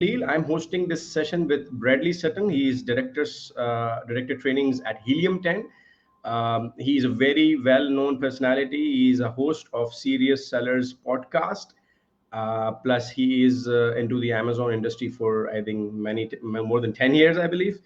Khalil. I'm hosting this session with Bradley Sutton. He is director trainings at Helium10. He is a very well-known personality. He is a host of Serious Sellers podcast. Plus, he is into the Amazon industry for I think more than 10 years, I believe.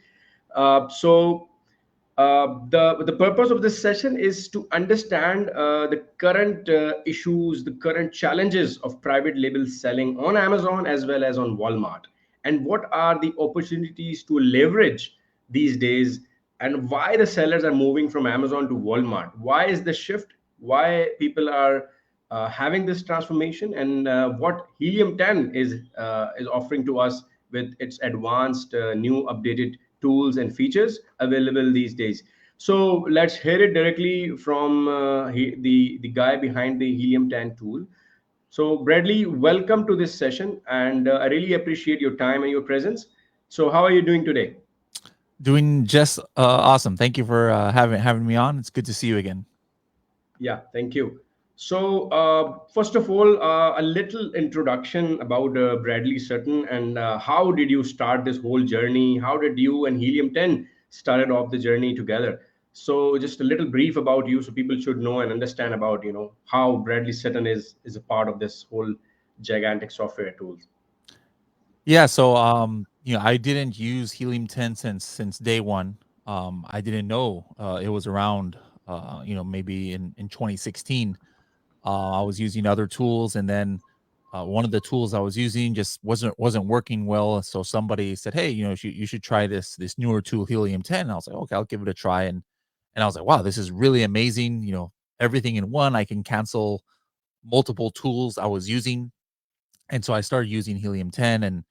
The purpose of this session is to understand the current issues, the current challenges of private label selling on Amazon as well as on Walmart, and what are the opportunities to leverage these days, and why the sellers are moving from Amazon to Walmart. Why is the shift? Why people are having this transformation, and what Helium 10 is offering to us with its advanced, new, updated tools and features available these days. So let's hear it directly from the guy behind the Helium 10 tool. So Bradley, welcome to this session, and I really appreciate your time and your presence. So how are you doing today? Doing just awesome. Thank you for having me on. It's good to see you again. Yeah, thank you. So, first of all, a little introduction about Bradley Sutton, and how did you start this whole journey? How did you and Helium 10 started off the journey together? So, just a little brief about you, so people should know and understand about how Bradley Sutton is a part of this whole gigantic software tool. Yeah, so I didn't use Helium 10 since day one. I didn't know it was around. Maybe in 2016. I was using other tools, and then one of the tools I was using just wasn't working well. So somebody said, "Hey, you should try this newer tool, Helium 10." And I was like, "Okay, I'll give it a try." And I was like, "Wow, this is really amazing! Everything in one. I can cancel multiple tools I was using." And so I started using Helium 10 and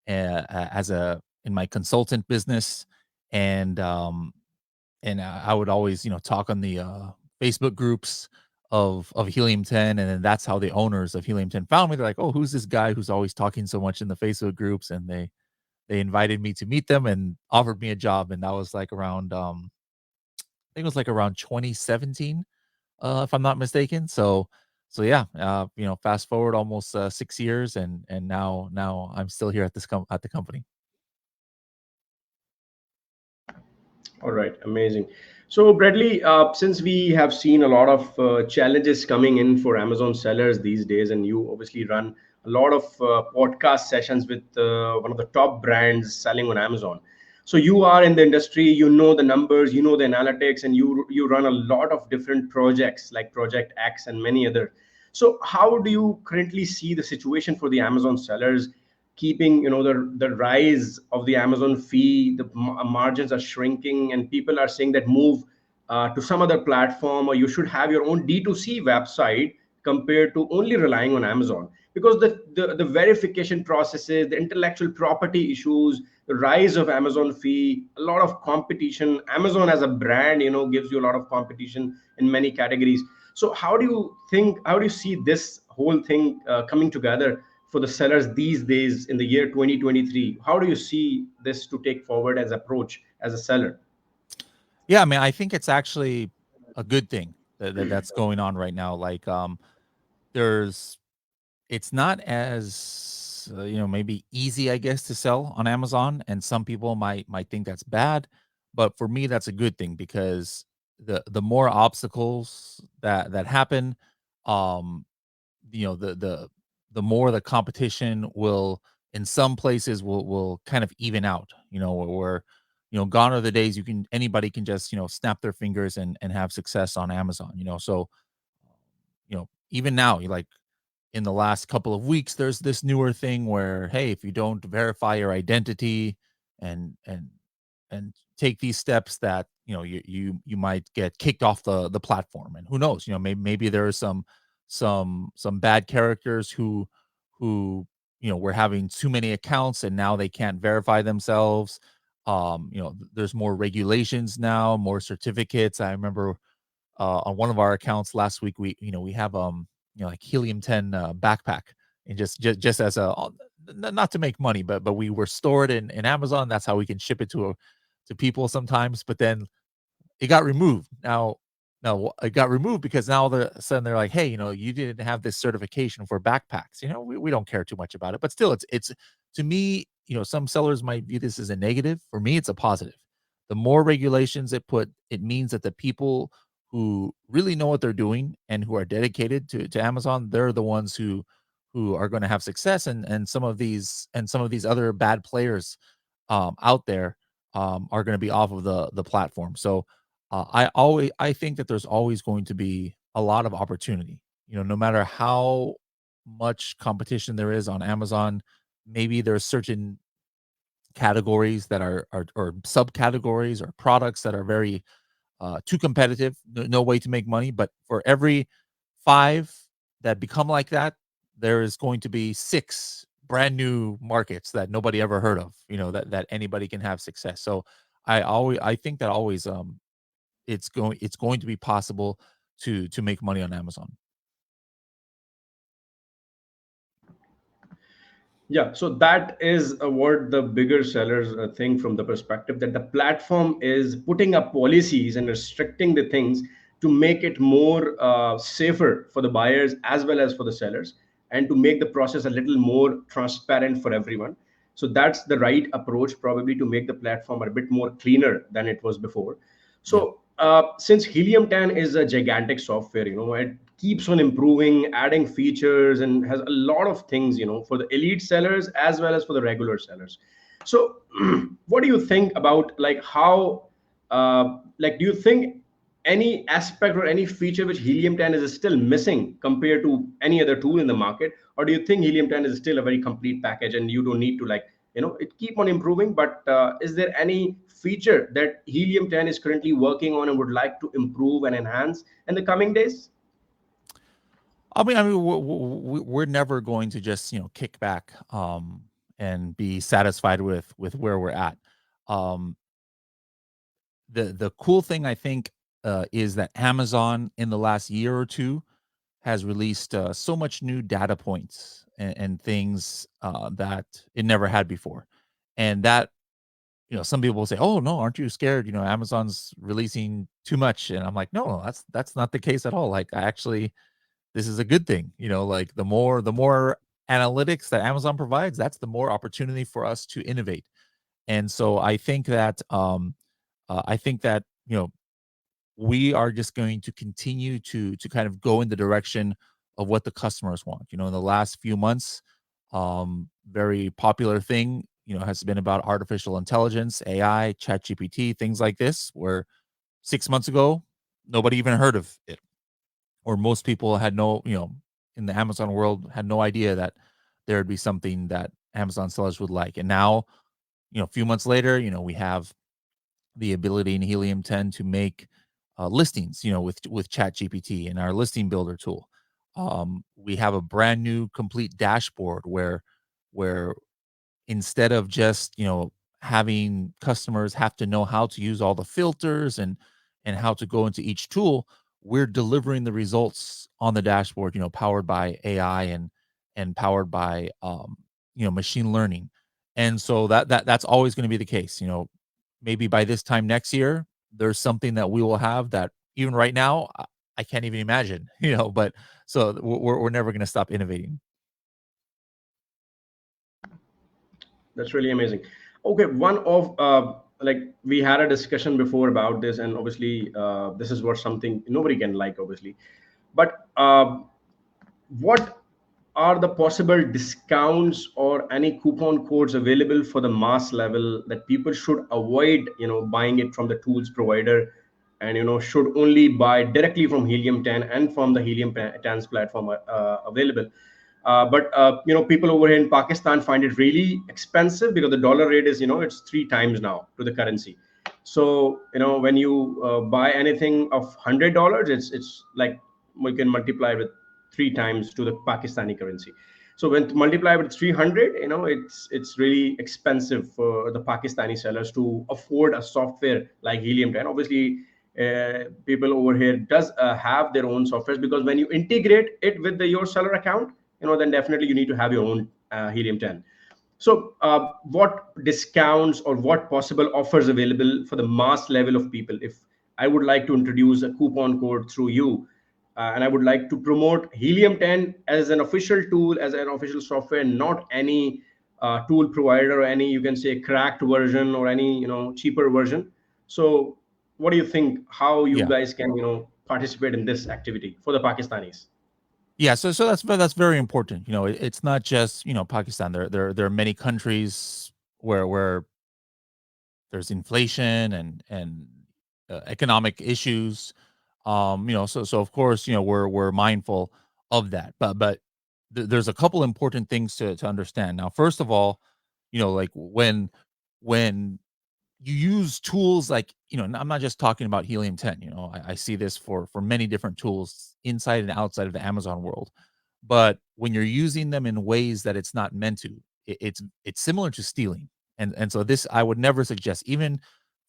as a in my consultant business, and I would always talk on the Facebook groups of Helium 10, and then that's how the owners of Helium 10 found me. They're like, "Oh, who's this guy who's always talking so much in the Facebook groups?" And they invited me to meet them and offered me a job, and that was like around I think it was like around 2017, if I'm not mistaken. So yeah, fast forward almost 6 years, and now I'm still here at the company. All right, amazing. So, Bradley, since we have seen a lot of challenges coming in for Amazon sellers these days, and you obviously run a lot of podcast sessions with one of the top brands selling on Amazon. So, you are in the industry, you know the numbers, you know the analytics, and you run a lot of different projects like Project X and many other. So, how do you currently see the situation for the Amazon sellers? Keeping the rise of the Amazon fee, the margins are shrinking, and people are saying that move to some other platform, or you should have your own D2C website compared to only relying on Amazon, because the verification processes, the intellectual property issues, the rise of Amazon fee, a lot of competition. Amazon as a brand gives you a lot of competition in many categories. So how do you see this whole thing coming together for the sellers these days in the year 2023? How do you see this to take forward as approach as a seller? Yeah, I mean, I think it's actually a good thing that's going on right now. Like, there's it's not as maybe easy, I guess, to sell on Amazon, and some people might think that's bad, but for me, that's a good thing because the more obstacles that happen, um, the more the competition will, in some places, will kind of even out. Where gone are the days anybody can just snap their fingers and have success on Amazon. So even now, you like in the last couple of weeks, there's this newer thing where, hey, if you don't verify your identity and and and take these steps, that you might get kicked off the platform. And who knows, maybe there are some bad characters who were having too many accounts and now they can't verify themselves. There's more regulations now, more certificates. I remember on one of our accounts last week, we have like Helium 10 backpack, and just as not to make money, but we were stored in Amazon. That's how we can ship it to people sometimes. But then it got removed. Now it got removed because now all of a sudden they're like, hey, you didn't have this certification for backpacks. We don't care too much about it, but still, it's to me, some sellers might view this as a negative. For me, it's a positive. The more regulations it means that the people who really know what they're doing and who are dedicated to Amazon, they're the ones who are going to have success, and some of these other bad players out there are going to be off of the platform. So I think that there's always going to be a lot of opportunity. No matter how much competition there is on Amazon, maybe there's certain categories that are or subcategories or products that are very too competitive, no way to make money. But for every five that become like that, there is going to be six brand new markets that nobody ever heard of. That anybody can have success. So I think that always it's going to be possible to make money on Amazon. Yeah, so that is what the bigger sellers think, from the perspective that the platform is putting up policies and restricting the things to make it more safer for the buyers as well as for the sellers, and to make the process a little more transparent for everyone. So that's the right approach, probably, to make the platform a bit more cleaner than it was before. Yeah. So since Helium 10 is a gigantic software, it keeps on improving, adding features, and has a lot of things, for the elite sellers as well as for the regular sellers. So what do you think about, like, how like, do you think any aspect or any feature which Helium 10 is still missing compared to any other tool in the market? Or do you think Helium 10 is still a very complete package and you don't need to, like, it keep on improving? But is there any feature that Helium 10 is currently working on and would like to improve and enhance in the coming days? I mean, we're never going to just kick back and be satisfied with where we're at. Um, the cool thing, I think, is that Amazon in the last year or two has released so much new data points and things that it never had before, and that some people will say, "Oh no, aren't you scared? Amazon's releasing too much," and I'm like, "No, that's not the case at all. Like, I actually, this is a good thing. Like the more analytics that Amazon provides, that's the more opportunity for us to innovate." And so I think that we are just going to continue to kind of go in the direction of what the customers want. In the last few months, very popular thing, has been about artificial intelligence, AI, chat GPT, things like this, where 6 months ago, nobody even heard of it. Or most people had in the Amazon world, had no idea that there would be something that Amazon sellers would like. And now, a few months later, we have the ability in Helium 10 to make listings, with Chat GPT and our listing builder tool. We have a brand new complete dashboard where instead of just having customers have to know how to use all the filters and how to go into each tool, we're delivering the results on the dashboard, powered by AI and powered by machine learning. And so that's always going to be the case. Maybe by this time next year, there's something that we will have that even right now I can't even imagine. But so we're never going to stop innovating. That's really amazing. Okay, one of like, we had a discussion before about this, and obviously this is what something nobody can like, obviously. But what are the possible discounts or any coupon codes available for the mass level that people should avoid, buying it from the tools provider, and should only buy directly from Helium 10 and from the Helium 10's platform available? But people over here in Pakistan find it really expensive because the dollar rate is, it's three times now to the currency. So when you buy anything of $100, it's like we can multiply with three times to the Pakistani currency. So when multiply with 300, it's really expensive for the Pakistani sellers to afford a software like Helium 10. Obviously, people over here does have their own softwares, because when you integrate it with your seller account, then definitely you need to have your own Helium 10. So, what discounts or what possible offers available for the mass level of people? If I would like to introduce a coupon code through you, and I would like to promote Helium 10 as an official tool, as an official software, not any tool provider, or any, you can say, cracked version, or any, cheaper version. So what do you think, how you Yeah. guys can, participate in this activity for the Pakistanis? Yeah, so that's very important. It's not just, Pakistan. There are many countries where there's inflation and economic issues. So of course, we're mindful of that. But there's a couple important things to understand. Now, first of all, like when you use tools like, and I'm not just talking about Helium 10. I see this for many different tools inside and outside of the Amazon world. But when you're using them in ways that it's not meant to, it's similar to stealing. And so this I would never suggest, even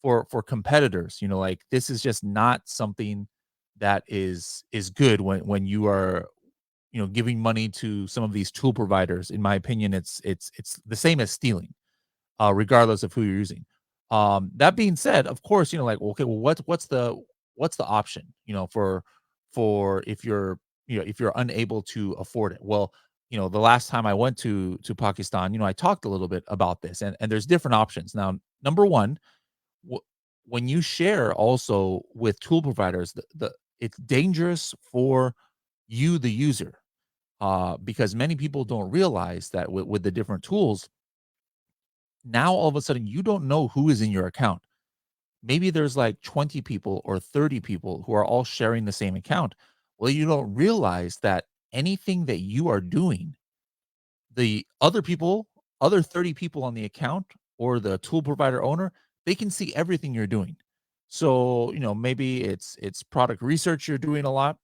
for competitors. Like, this is just not something that is good when you are, giving money to some of these tool providers. In my opinion, it's the same as stealing, regardless of who you're using. That being said, of course, like, okay, well, what's the option, for if you're unable to afford it? Well, the last time I went to Pakistan, I talked a little bit about this, and there's different options. Now, number one, when you share also with tool providers, it's dangerous for you, the user, because many people don't realize that with the different tools, now all of a sudden you don't know who is in your account. Maybe there's like 20 people or 30 people who are all sharing the same account. Well, you don't realize that anything that you are doing, the other 30 people on the account or the tool provider owner, they can see everything you're doing. So, maybe it's product research you're doing a lot.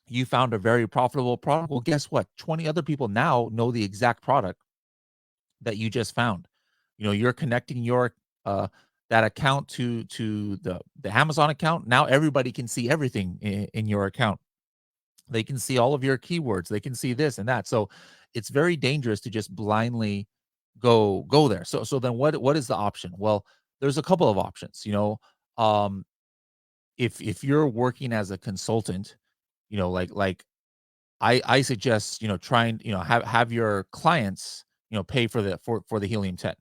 You found a very profitable product. Well, guess what? 20 other people now know the exact product that you just found. You're connecting your uh that account to the Amazon account. Now everybody can see everything in your account. They can see all of your keywords. They can see this and that. So it's very dangerous to just blindly go there. So then what is the option? Well, there's a couple of options. Um if you're working as a consultant, like I suggest, trying, have your clients, pay for the Helium 10.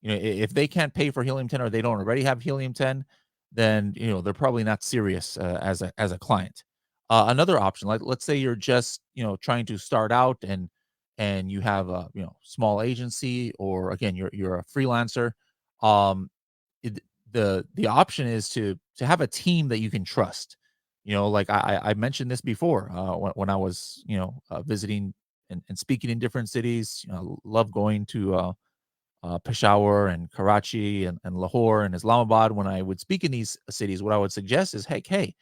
If they can't pay for Helium 10, or they don't already have Helium 10, then, they're probably not serious, as a client. Another option, like, let's say you're just, trying to start out, and you have a, small agency, or again, you're a freelancer. Um, it, the option is to have a team that you can trust. Like I mentioned this before, when I was, visiting and speaking in different cities. Love going to Peshawar and Karachi and Lahore and Islamabad. When I would speak in these cities, what I would suggest is, hey,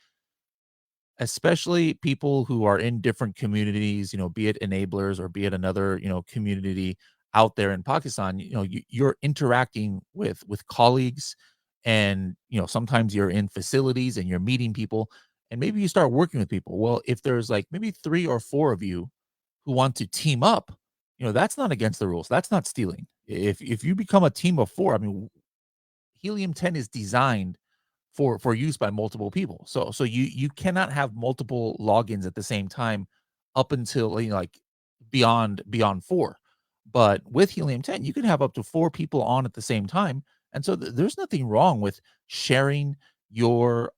especially people who are in different communities, be it enablers or be it another, community out there in Pakistan, you're interacting with colleagues, and, sometimes you're in facilities and you're meeting people, and maybe you start working with people. Well, if there's like maybe 3 or 4 of you who want to team up, that's not against the rules. That's not stealing. If you become a team of 4, I mean, Helium 10 is designed for use by multiple people. So you cannot have multiple logins at the same time up until, like, beyond 4. But with Helium 10, you can have up to 4 people on at the same time. And so there's nothing wrong with sharing your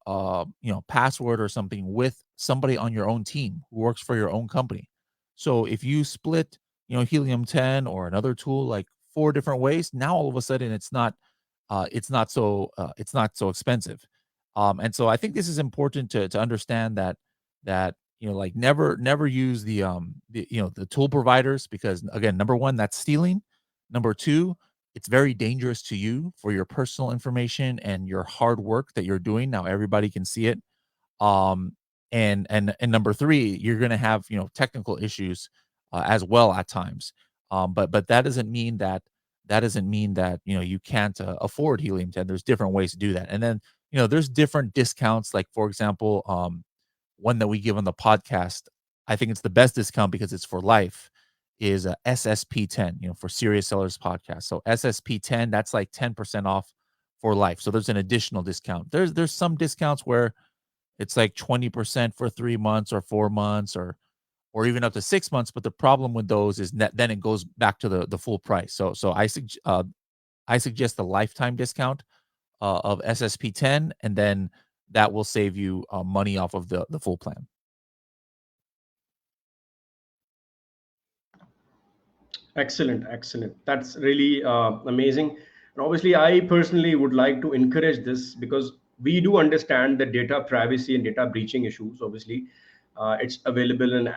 password or something with somebody on your own team who works for your own company. So if you split, Helium 10 or another tool like 4 different ways, now all of a sudden it's not so expensive. And so I think this is important to understand that, like, never use the tool providers, because, again, number one, that's stealing. Number two, it's very dangerous to you for your personal information and your hard work that you're doing. Now everybody can see it. Um, and number three, you're gonna have, technical issues, as well at times. But that doesn't mean that, you can't, afford Helium 10. There's different ways to do that. And then, there's different discounts. Like, for example, one that we give on the podcast, I think it's the best discount because it's for life, is a SSP 10, for Serious Sellers Podcast. So SSP 10, that's like 10% off for life. So there's an additional discount. There's some discounts where it's like 20% for 3 months or 4 months, or or even up to 6 months. But the problem with those is that then it goes back to the full price. So I suggest the lifetime discount of SSP10, and then that will save you money off of the full plan. Excellent, excellent. That's really amazing. And obviously, I personally would like to encourage this because we do understand the data privacy and data breaching issues. Obviously, it's available, and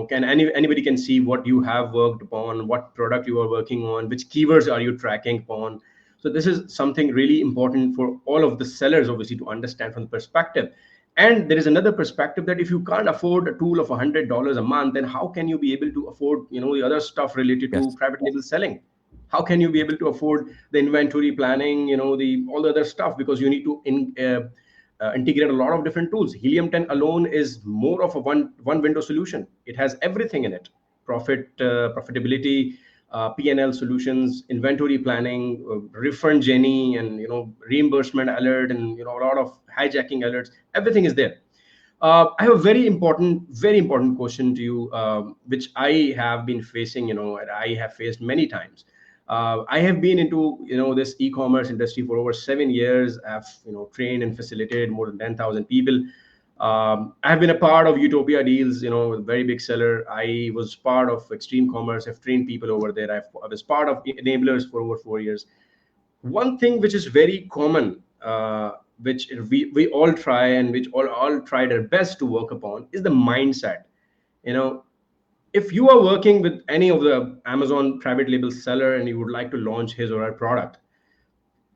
can anybody can see what you have worked upon, what product you are working on, which keywords are you tracking upon. So this is something really important for all of the sellers, obviously, to understand from the perspective. And there is another perspective that if you can't afford a tool of $100 a month, then how can you be able to afford, the other stuff related to Yes. private label selling? How can you be able to afford the inventory planning, the all the other stuff, because you need to integrate a lot of different tools. Helium 10 alone is more of a one window solution. It has everything in it: profitability, P&L solutions, inventory planning, refund journey, and reimbursement alert, and a lot of hijacking alerts. Everything is there. I have a very important question to you, which I have been facing, and I have faced many times. I have been into this e-commerce industry for over 7 years. I've trained and facilitated more than 10,000 people. I have been a part of Utopia Deals, a very big seller. I was part of Extreme Commerce. I've trained people over there. I was part of Enablers for over 4 years. One thing which is very common, which we all try, and which all tried our best to work upon, is the mindset. You know, if you are working with any of the Amazon private label seller and you would like to launch his or her product,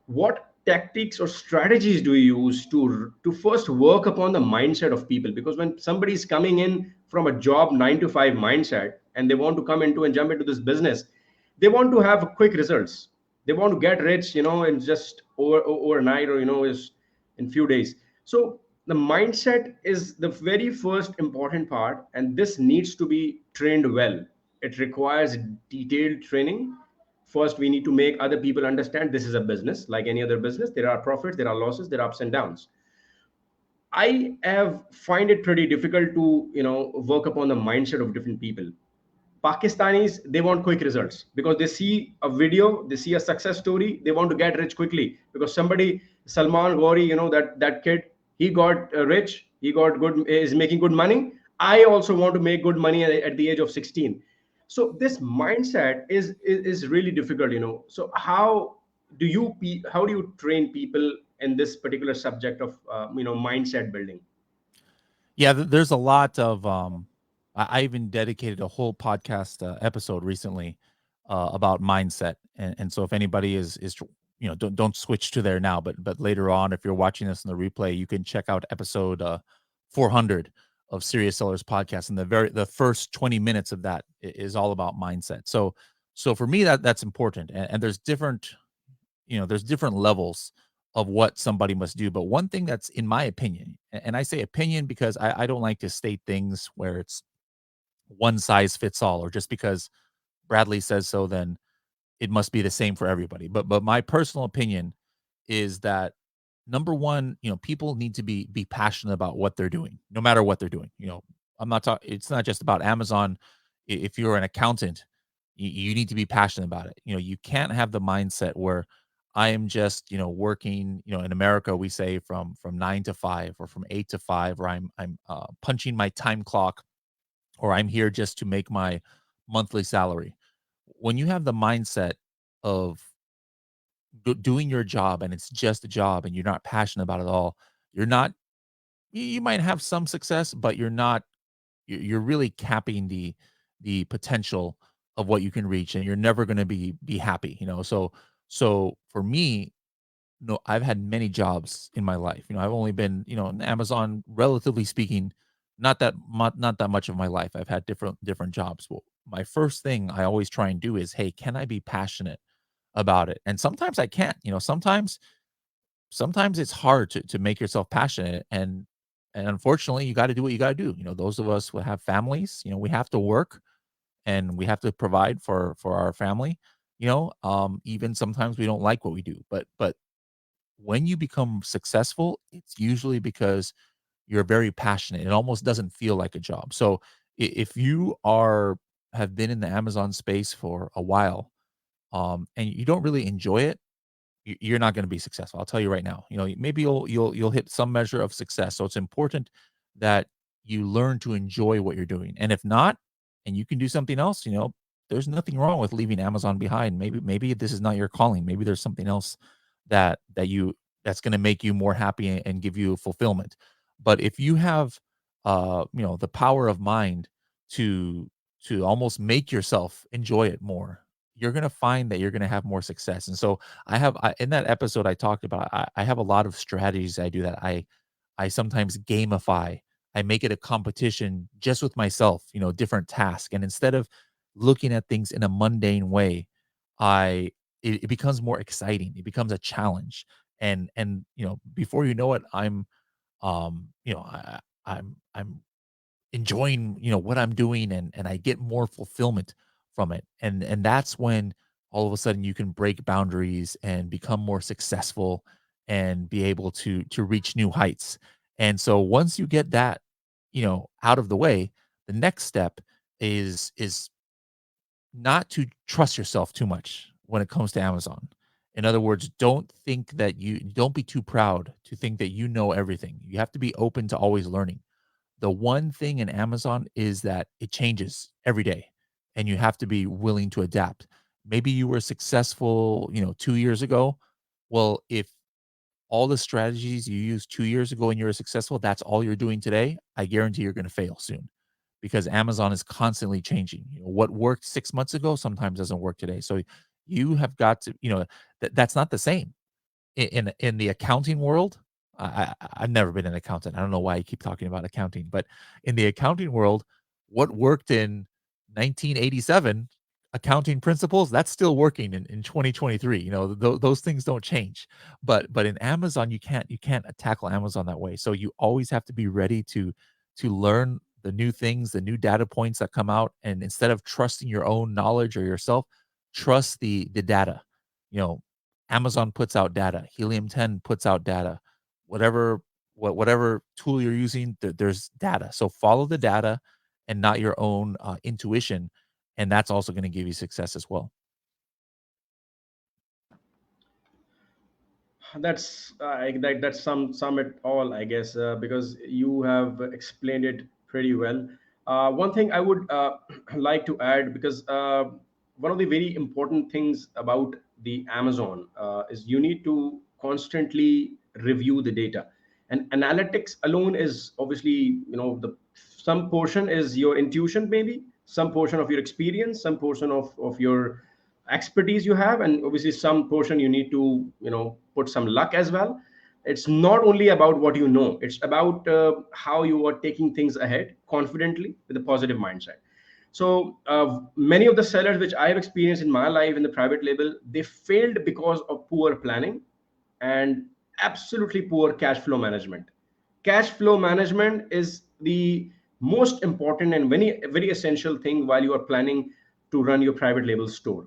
what tactics or strategies do you use to first work upon the mindset of people? Because when somebody is coming in from a job 9 to 5 mindset and they want to come into and jump into this business, they want to have quick results. They want to get rich, in just overnight, or is in few days. So the mindset is the very first important part, and this needs to be trained well. It requires detailed training. First, we need to make other people understand this is a business like any other business. There are profits, there are losses, there are ups and downs. I have find it pretty difficult to work upon the mindset of different people. Pakistanis, they want quick results because they see a video, they see a success story, they want to get rich quickly because somebody, Salman Gauri, that kid, he got rich, he got good, is making good money. I also want to make good money at the age of 16. So this mindset is really difficult, So how do you train people in this particular subject of mindset building? Yeah, there's a lot of I even dedicated a whole podcast episode recently about mindset, and so if anybody don't switch to there now, but later on, if you're watching this in the replay, you can check out episode 400 of Serious Sellers podcast, and the first 20 minutes of that is all about mindset. So for me, that's important, and there's different levels of what somebody must do. But one thing that's in my opinion, and I say opinion because I don't like to state things where it's one size fits all, or just because Bradley says so, then it must be the same for everybody. But my personal opinion is that number one, people need to be passionate about what they're doing, no matter what they're doing. I'm not talking. It's not just about Amazon. If you're an accountant, you need to be passionate about it. You can't have the mindset where I am just working. In America, we say from 9 to 5 or from 8 to 5, or I'm punching my time clock, or I'm here just to make my monthly salary. When you have the mindset of doing your job and it's just a job and you're not passionate about it at all, you're not. You might have some success, but you're really capping the potential of what you can reach, and you're never going to be happy. So for me, no, I've had many jobs in my life. I've only been, in Amazon, relatively speaking, not that much of my life. I've had different jobs. Well, my first thing I always try and do is, hey, can I be passionate about it? And sometimes I can't. Sometimes it's hard to make yourself passionate, and unfortunately, you got to do what you got to do. Those of us who have families, we have to work, and we have to provide for our family. Even sometimes we don't like what we do, but when you become successful, it's usually because you're very passionate. It almost doesn't feel like a job. So If you are have been in the Amazon space for a while, and you don't really enjoy it, you're not going to be successful. I'll tell you right now. Maybe you'll hit some measure of success. So it's important that you learn to enjoy what you're doing. And if not, and you can do something else, there's nothing wrong with leaving Amazon behind. Maybe this is not your calling. Maybe there's something else that's going to make you more happy and give you fulfillment. But if you have the power of mind to almost make yourself enjoy it more, you're going to find that you're going to have more success. And so in that episode I talked about, I have a lot of strategies I do that I sometimes gamify. I make it a competition just with myself, different tasks. And instead of looking at things in a mundane way, I it becomes more exciting. It becomes a challenge. And before you know it, I'm enjoying, what I'm doing, and I get more fulfillment from it. And that's when all of a sudden you can break boundaries and become more successful and be able to reach new heights. And so once you get that, out of the way, the next step is not to trust yourself too much when it comes to Amazon. In other words, don't be too proud to think that you know everything. You have to be open to always learning. The one thing in Amazon is that it changes every day, and you have to be willing to adapt. Maybe you were successful, 2 years ago. Well, if all the strategies you used 2 years ago and you're successful, that's all you're doing today, I guarantee you're gonna fail soon, because Amazon is constantly changing. What worked 6 months ago sometimes doesn't work today. So you have got to, that's not the same. In the accounting world, I've never been an accountant. I don't know why I keep talking about accounting, but in the accounting world, what worked in 1987, accounting principles, that's still working in 2023. Those things don't change. But in Amazon, you can't tackle Amazon that way. So you always have to be ready to learn the new things, the new data points that come out, and instead of trusting your own knowledge or yourself, trust the data. You know, Amazon puts out data, Helium10 puts out data, whatever whatever tool you're using, there's data. So follow the data and not your own intuition, and that's also going to give you success as well. That's some it all, I guess, because you have explained it pretty well. One thing I would like to add, because one of the very important things about the Amazon is you need to constantly review the data. And analytics alone is obviously, the some portion is your intuition, maybe some portion of your experience, some portion of your expertise you have, and obviously some portion you need to, put some luck as well. It's not only about what you know, it's about how you are taking things ahead confidently with a positive mindset. So many of the sellers which I have experienced in my life in the private label, they failed because of poor planning and absolutely poor cash flow management. Cash flow management is the most important and very essential thing while you are planning to run your private label store.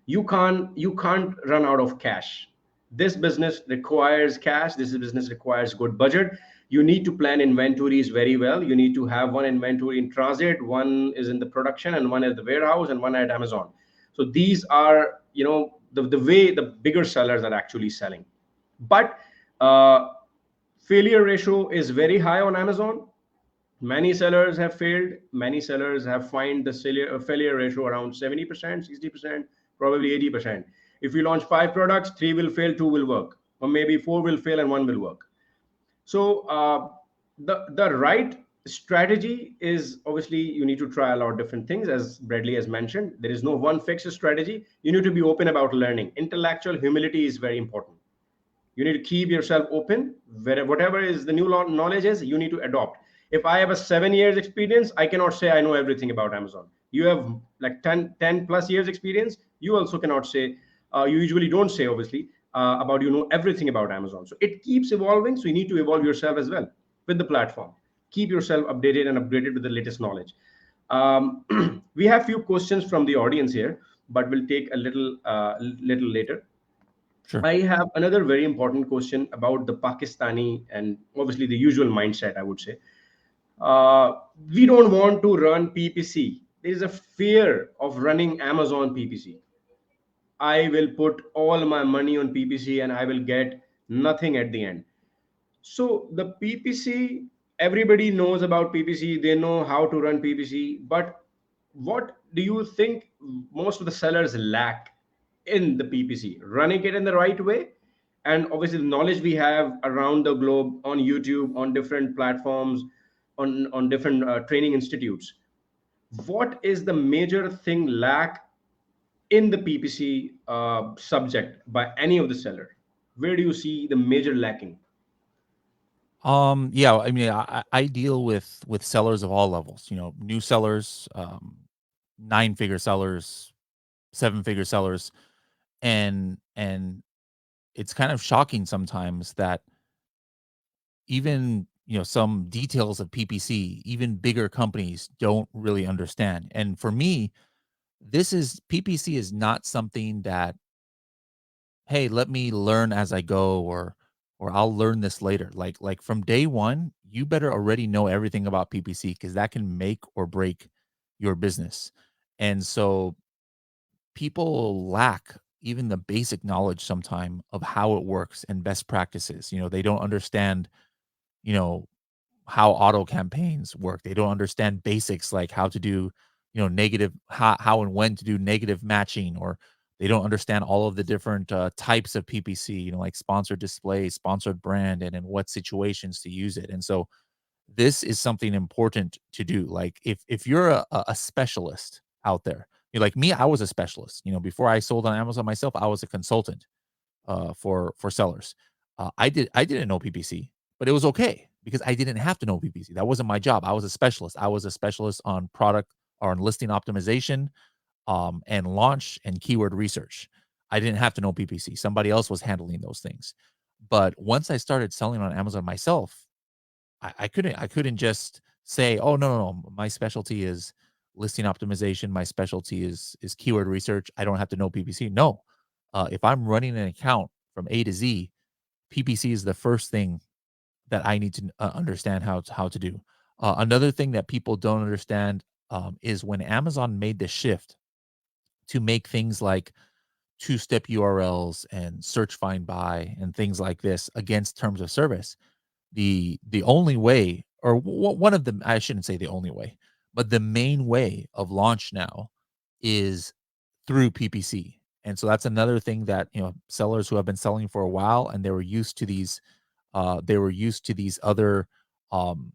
You can't run out of cash. This business requires cash. This business requires good budget. You need to plan inventories very well. You need to have one inventory in transit, one is in the production, and one at the warehouse, and one at Amazon. So these are, the way the bigger sellers are actually selling. But failure ratio is very high on Amazon. Many sellers have failed. Many sellers have find the failure ratio around 70%, 60%, probably 80%. If you launch 5 products, 3 will fail, 2 will work, or maybe 4 will fail and 1 will work. So the right strategy is, obviously you need to try a lot of different things. As Bradley has mentioned, there is no one fixed strategy. You need to be open about learning. Intellectual humility is very important. You need to keep yourself open. Whatever is the new knowledge is, you need to adopt. If I have a 7 years experience, I cannot say I know everything about Amazon. You have like 10 plus years experience, you also cannot say, you usually don't say, obviously, about you know everything about Amazon. So it keeps evolving, so you need to evolve yourself as well with the platform. Keep yourself updated and upgraded with the latest knowledge. We have few questions from the audience here, but we'll take a little later. Sure. I have another very important question about the Pakistani and obviously the usual mindset, I would say. uh, we don't want to run PPC. There is a fear of running Amazon PPC. I will put all my money on PPC and I will get nothing at the end. So the PPC, everybody knows about PPC. They know how to run PPC. But what do you think most of the sellers lack in the PPC? Running it in the right way, and obviously the knowledge we have around the globe on YouTube, on different platforms, on different training institutes. What is the major thing lack in the PPC subject by any of the seller? Where do you see the major lacking? Yeah, I mean, I deal with sellers of all levels, new sellers, 9-figure sellers, 7-figure sellers, and it's kind of shocking sometimes that even, some details of PPC, even bigger companies don't really understand. And for me, this is PPC is not something that, hey, let me learn as I go, or I'll learn this later. Like from day one, you better already know everything about PPC because that can make or break your business. And so people lack even the basic knowledge sometime of how it works and best practices. They don't understand, you know, how auto campaigns work. They don't understand basics like how to do, negative, how and when to do negative matching, or they don't understand all of the different types of PPC, like sponsored display, sponsored brand, and in what situations to use it. And so this is something important to do. Like if you're a specialist out there, like me, I was a specialist. Before I sold on Amazon myself, I was a consultant for sellers. I didn't know PPC, but it was okay because I didn't have to know PPC. That wasn't my job. I was a specialist. I was a specialist on product or on listing optimization, and launch and keyword research. I didn't have to know PPC. Somebody else was handling those things. But once I started selling on Amazon myself, I couldn't just say, oh no, my specialty is listing optimization. My specialty is keyword research. I don't have to know PPC. No, if I'm running an account from A to Z, PPC is the first thing that I need to understand how to do. Another thing that people don't understand, is when Amazon made the shift to make things like two-step URLs and search, find, buy, and things like this against terms of service. The only way, or one of the, I shouldn't say the only way, but the main way of launch now is through PPC. And so that's another thing that, sellers who have been selling for a while and they were used to these other um,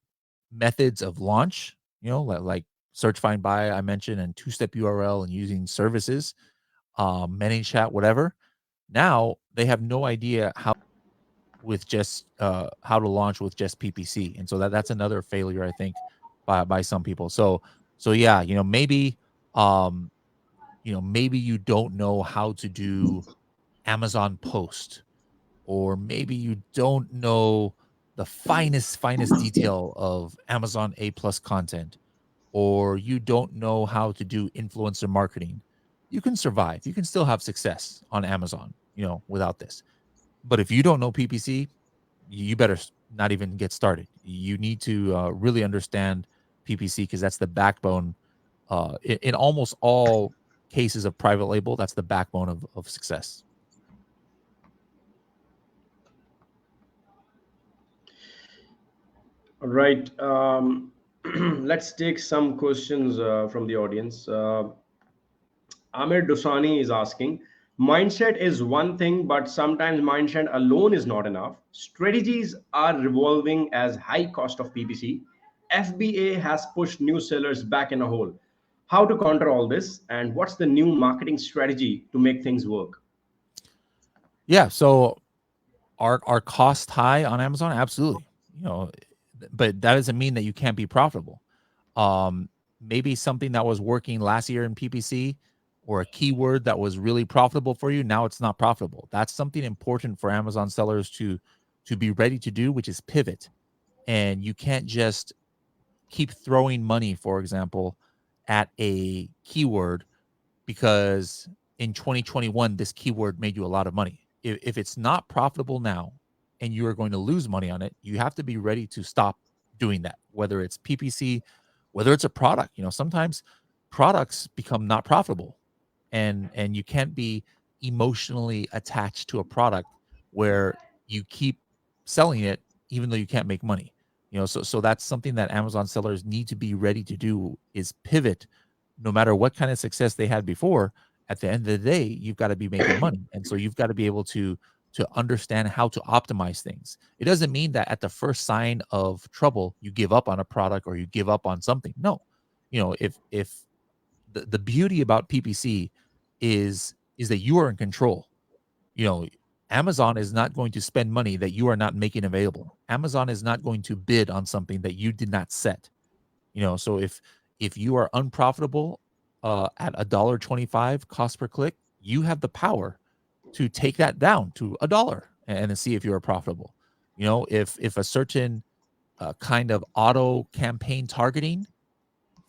methods of launch, like search, find, buy, I mentioned, and two-step URL and using services, ManyChat, whatever. Now they have no idea how to launch with just PPC, and so that's another failure, I think, by some people. So yeah, um, maybe you don't know how to do Amazon Post, or maybe you don't know the finest detail of Amazon A plus content, or you don't know how to do influencer marketing. You can survive. You can still have success on Amazon, without this. But if you don't know PPC, you better not even get started. You need to really understand PPC because that's the backbone. In almost all cases of private label, that's the backbone of success. All right. Let's take some questions from the audience. Amir Dosani is asking, mindset is one thing, but sometimes mindset alone is not enough. Strategies are revolving as high cost of PPC. FBA has pushed new sellers back in a hole. How to counter all this, and what's the new marketing strategy to make things work? Yeah. So are costs high on Amazon? Absolutely. But that doesn't mean that you can't be profitable. Maybe something that was working last year in PPC, or a keyword that was really profitable for you, now it's not profitable. That's something important for Amazon sellers to be ready to do, which is pivot. And you can't just keep throwing money, for example, at a keyword because in 2021 this keyword made you a lot of money. If it's not profitable now and you are going to lose money on it, you have to be ready to stop doing that, whether it's PPC, whether it's a product. Sometimes products become not profitable, and you can't be emotionally attached to a product where you keep selling it even though you can't make money. So that's something that Amazon sellers need to be ready to do, is pivot. No matter what kind of success they had before, at the end of the day, you've got to be making money. And so you've got to be able to understand how to optimize things. It doesn't mean that at the first sign of trouble you give up on a product or you give up on something. No. If the beauty about PPC is that you are in control. You know, Amazon is not going to spend money that you are not making available. Amazon is not going to bid on something that you did not set. So if you are unprofitable at $1.25 cost per click, you have the power to take that down to $1 and then see if you are profitable. If a certain kind of auto campaign targeting,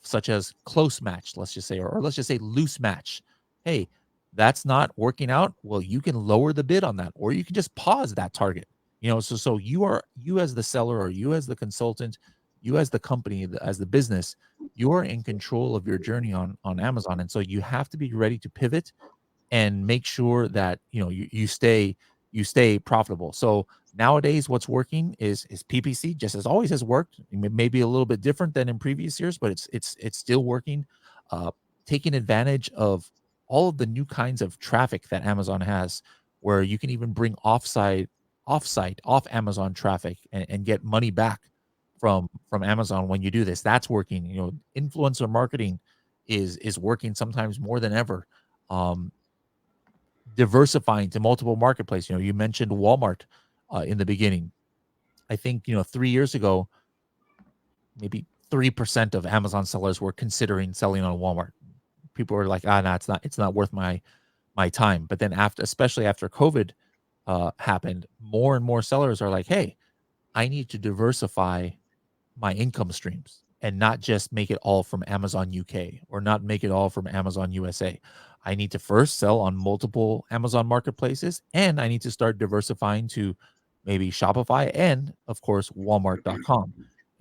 such as close match, let's just say, or let's just say loose match. Hey, that's not working out. Well, you can lower the bid on that, or you can just pause that target. So you as the seller, or you as the consultant, you as the company, as the business, you are in control of your journey on Amazon, and so you have to be ready to pivot and make sure that you stay profitable. So nowadays, what's working is PPC, just as always has worked. Maybe a little bit different than in previous years, but it's still working. Uh, Taking advantage of all of the new kinds of traffic that Amazon has, where you can even bring off Amazon traffic and get money back from Amazon when you do this. That's working. Influencer marketing is working sometimes more than ever. Um, Diversifying to multiple marketplaces. You mentioned Walmart in the beginning. I think 3 years ago, maybe 3% of Amazon sellers were considering selling on Walmart. People were like, no, it's not worth my time. But then after, especially after COVID happened, more and more sellers are like, hey, I need to diversify my income streams and not just make it all from Amazon UK or not make it all from Amazon USA. I need to first sell on multiple Amazon marketplaces, and I need to start diversifying to maybe Shopify and, of course, Walmart.com.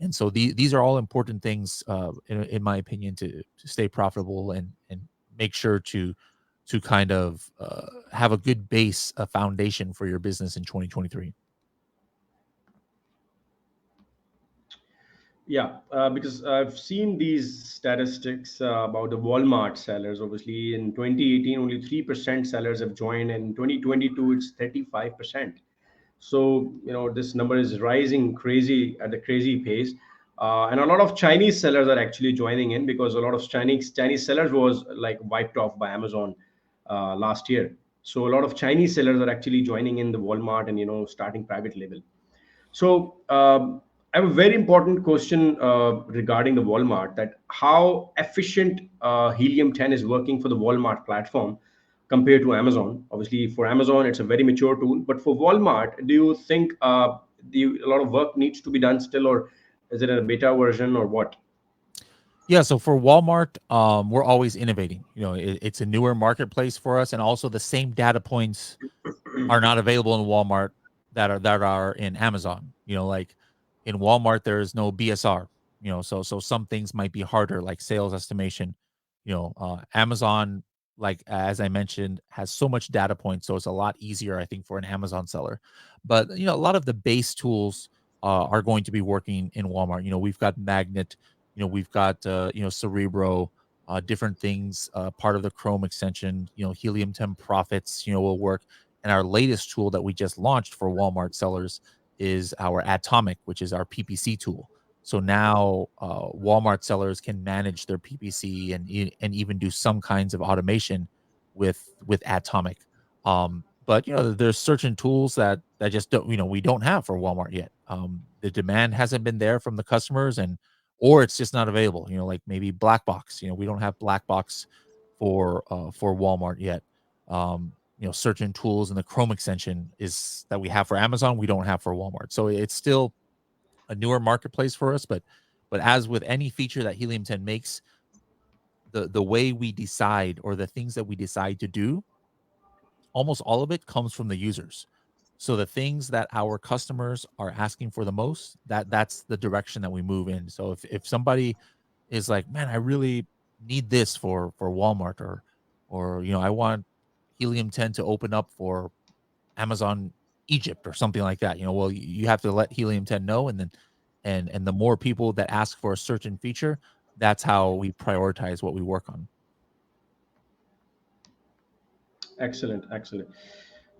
And so these are all important things, in my opinion, to stay profitable and make sure to kind of have a good base, a foundation for your business in 2023. Yeah, because I've seen these statistics about the Walmart sellers. Obviously, in 2018, only 3% sellers have joined, and in 2022, it's 35%. So, this number is rising crazy at a crazy pace. And a lot of Chinese sellers are actually joining in, because a lot of Chinese sellers was like wiped off by Amazon last year. So a lot of Chinese sellers are actually joining in the Walmart and starting private label. So I have a very important question regarding the Walmart, that how efficient Helium 10 is working for the Walmart platform compared to Amazon. Obviously, for Amazon, it's a very mature tool, but for Walmart, do you think a lot of work needs to be done still, or is it a beta version, or what? Yeah, so for Walmart, we're always innovating. It's a newer marketplace for us, and also the same data points are not available in Walmart that are in Amazon. Like in Walmart, there is no BSR. So some things might be harder, like sales estimation. Amazon, like as I mentioned, has so much data points, so it's a lot easier, I think, for an Amazon seller. But a lot of the base tools are going to be working in Walmart. We've got Magnet. We've got Cerebro. Different things, part of the Chrome extension, Helium 10 profits, will work. And our latest tool that we just launched for Walmart sellers is our Atomic, which is our PPC tool. So now Walmart sellers can manage their PPC and even do some kinds of automation with Atomic. But there's certain tools that just don't we don't have for Walmart yet. The demand hasn't been there from the customers, or it's just not available. Like maybe Black Box. We don't have Black Box for Walmart yet. Certain tools in the Chrome extension is that we have for Amazon, we don't have for Walmart. So it's still a newer marketplace for us, but as with any feature that Helium 10 makes, the way we decide, or the things that we decide to do, almost all of it comes from the users. So the things that our customers are asking for the most, that's the direction that we move in. So if somebody is like, man, I really need this for Walmart, or I want Helium 10 to open up for Amazon Egypt or something like that. Well, you have to let Helium 10 know, and then and the more people that ask for a certain feature, that's how we prioritize what we work on. Excellent, excellent.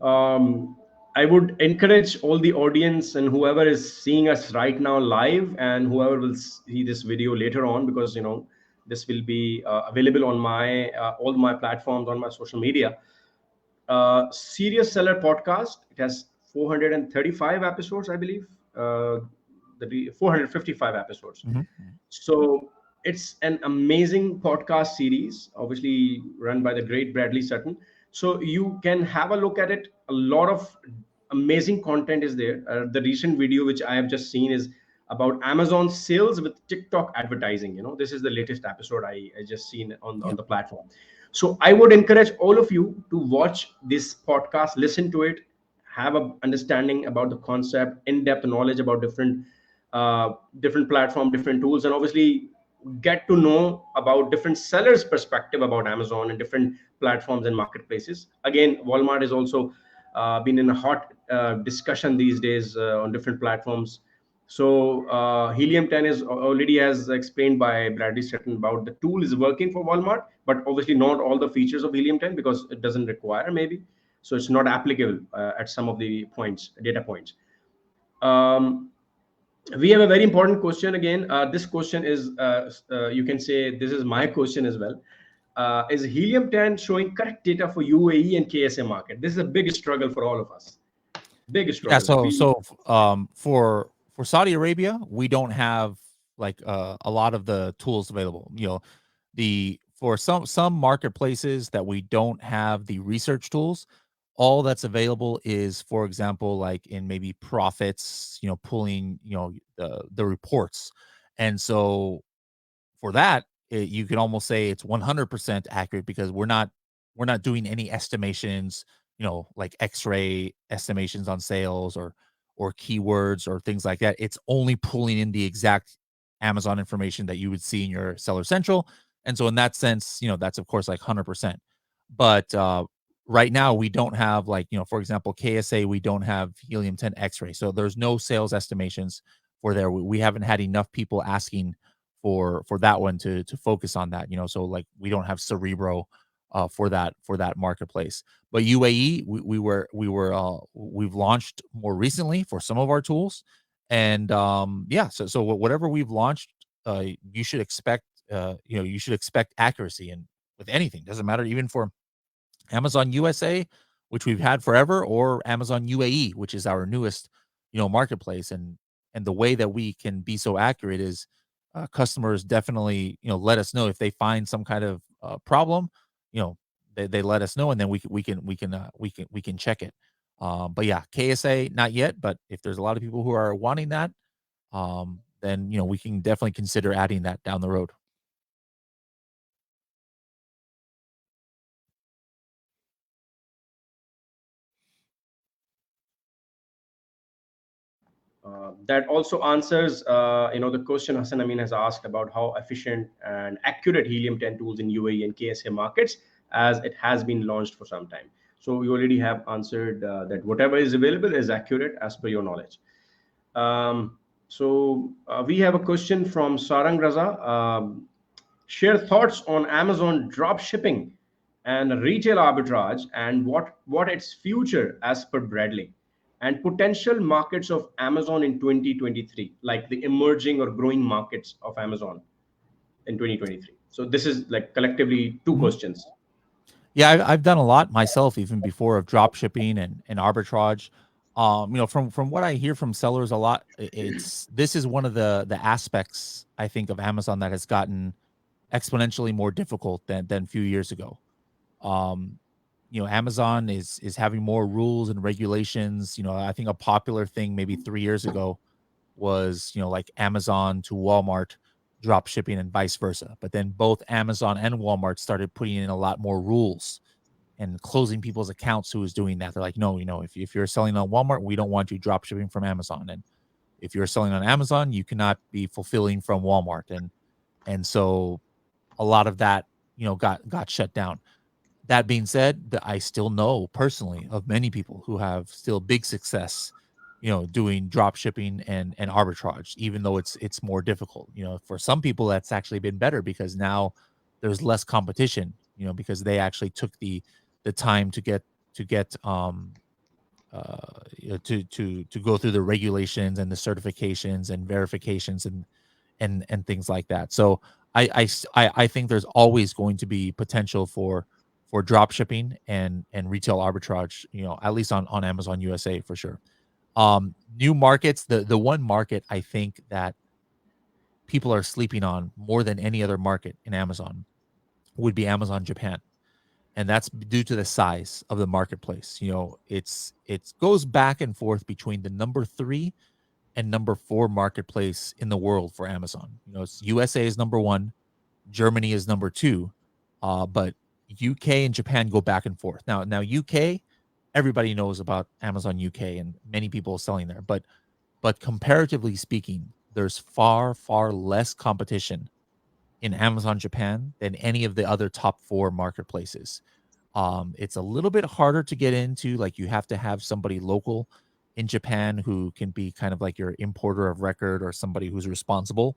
Um, I would encourage all the audience and whoever is seeing us right now live, and whoever will see this video later on, because this will be available on my all my platforms, on my social media. Serious Seller podcast. It has 435 episodes, I believe. The 455 episodes. Mhm. So it's an amazing podcast series, obviously run by the great Bradley Sutton. So you can have a look at it. A lot of amazing content is there. The recent video which I have just seen is about Amazon sales with TikTok advertising. This is the latest episode I just seen on Yep. the platform. So I would encourage all of you to watch this podcast, listen to it, have a understanding about the concept, in-depth knowledge about different platform, different tools, and obviously get to know about different sellers' perspective about Amazon and different platforms and marketplaces. Again, Walmart is also been in a hot discussion these days on different platforms. So Helium 10 is already, as explained by Bradley Stratton, about the tool is working for Walmart, but obviously not all the features of Helium 10, because it doesn't require, maybe. So it's not applicable at some of the points, data points. Um, we have a very important question again. This question is, you can say this is my question as well. Is Helium 10 showing correct data for UAE and KSA market? This is a big struggle for all of us. Big Yeah, struggle. for Saudi Arabia, we don't have like a lot of the tools available. The for some marketplaces that we don't have the research tools, all that's available is, for example, like in maybe profits, pulling, the reports. And so for that, you can almost say it's 100% accurate, because we're not doing any estimations, like X-ray estimations on sales, or keywords or things like that. It's only pulling in the exact Amazon information that you would see in your Seller Central. And so in that sense, that's of course like 100%. But right now we don't have, like, for example, KSA, we don't have Helium 10 X-ray. So there's no sales estimations for there. We haven't had enough people asking for that one to focus on that. So like we don't have Cerebro for that marketplace. But UAE, we've launched more recently for some of our tools. And yeah, so whatever we've launched, you should expect, you should expect accuracy. And with anything, doesn't matter, even for Amazon USA, which we've had forever, or Amazon UAE, which is our newest, marketplace. And the way that we can be so accurate is, customers definitely, let us know if they find some kind of problem. You know, they let us know, and then we can check it. But yeah, KSA not yet. But if there's a lot of people who are wanting that, then we can definitely consider adding that down the road. That also answers, the question Hassan Amin has asked about how efficient and accurate Helium 10 tools in UAE and KSA markets, as it has been launched for some time. So we already have answered that whatever is available is accurate as per your knowledge. So we have a question from Sarang Raza. Share thoughts on Amazon drop shipping and retail arbitrage, and what its future as per Bradley, and potential markets of Amazon in 2023, like the emerging or growing markets of Amazon in 2023. So this is like collectively two Mhm. questions. Yeah, I've done a lot myself even before, of drop shipping and arbitrage. From what I hear from sellers a lot, it's this is one of the aspects, I think, of Amazon that has gotten exponentially more difficult than a few years ago. Um, Amazon is having more rules and regulations. I think a popular thing maybe 3 years ago was, like Amazon to Walmart drop shipping and vice versa. But then both Amazon and Walmart started putting in a lot more rules. and closing people's accounts who was doing that. They're like, no, if you're selling on Walmart, we don't want you drop shipping from Amazon. And if you're selling on Amazon, you cannot be fulfilling from Walmart. And so a lot of that, got shut down. That being said, I still know personally of many people who have still big success, doing drop shipping and arbitrage, even though it's more difficult. For some people that's actually been better because now there's less competition, because they actually took the time to go through the regulations and the certifications and verifications and things like that. So I think there's always going to be potential for drop shipping and retail arbitrage, at least on Amazon USA for sure. New markets, the one market I think that people are sleeping on more than any other market in Amazon would be Amazon Japan. And that's due to the size of the marketplace. It goes back and forth between the number 3 and number 4 marketplace in the world for Amazon. It's USA is number 1, Germany is number 2, but UK and Japan go back and forth. Now UK, everybody knows about Amazon UK, and many people are selling there. But comparatively speaking, there's far less competition in Amazon Japan than any of the other top 4 marketplaces. It's a little bit harder to get into. Like, you have to have somebody local in Japan who can be kind of like your importer of record or somebody who's responsible.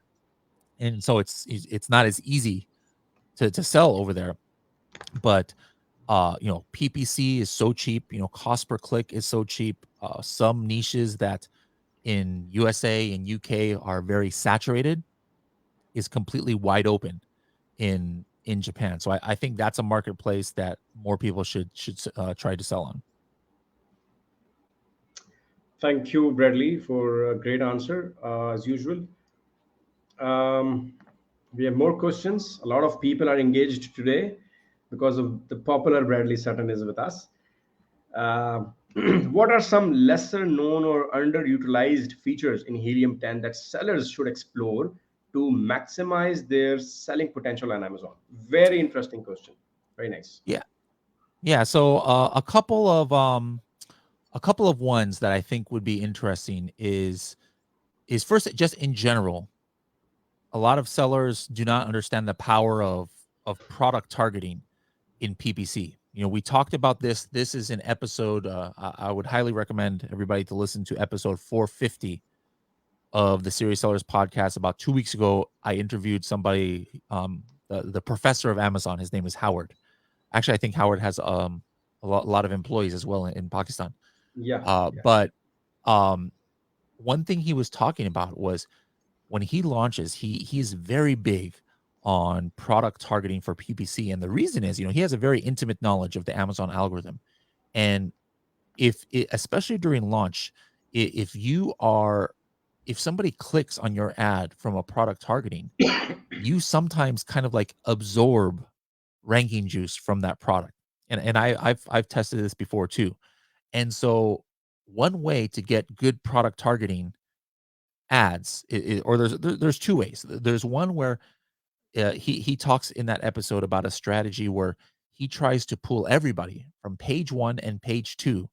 And so it's not as easy to sell over there. But PPC is so cheap. Cost per click is so cheap. Some niches that in USA and UK are very saturated is completely wide open in Japan. So I think that's a marketplace that more people should try to sell on. Thank you, Bradley, for a great answer as usual. Um, we have more questions. A lot of people are engaged today because of the popular Bradley Sutton is with us. Uh, what are some lesser known or underutilized features in Helium 10 that sellers should explore to maximize their selling potential on Amazon? Very interesting question. Very nice. Yeah, yeah. So a couple of ones that I think would be interesting is first, just in general, a lot of sellers do not understand the power of product targeting in PPC. We talked about this. This is an episode. I would highly recommend everybody to listen to episode 450 of the Serious Sellers podcast. About 2 weeks ago, I interviewed somebody, the professor of Amazon. His name is Howard. Actually, I think Howard has a lot of employees as well in Pakistan. Yeah, yeah. But um, one thing he was talking about was when he launches, he's very big on product targeting for PPC, and the reason is, he has a very intimate knowledge of the Amazon algorithm, and especially during launch, if you are if somebody clicks on your ad from a product targeting, you sometimes kind of like absorb ranking juice from that product. And I've tested this before too. And so one way to get good product targeting ads, or there's two ways. There's one where he talks in that episode about a strategy where he tries to pull everybody from page 1 and page 2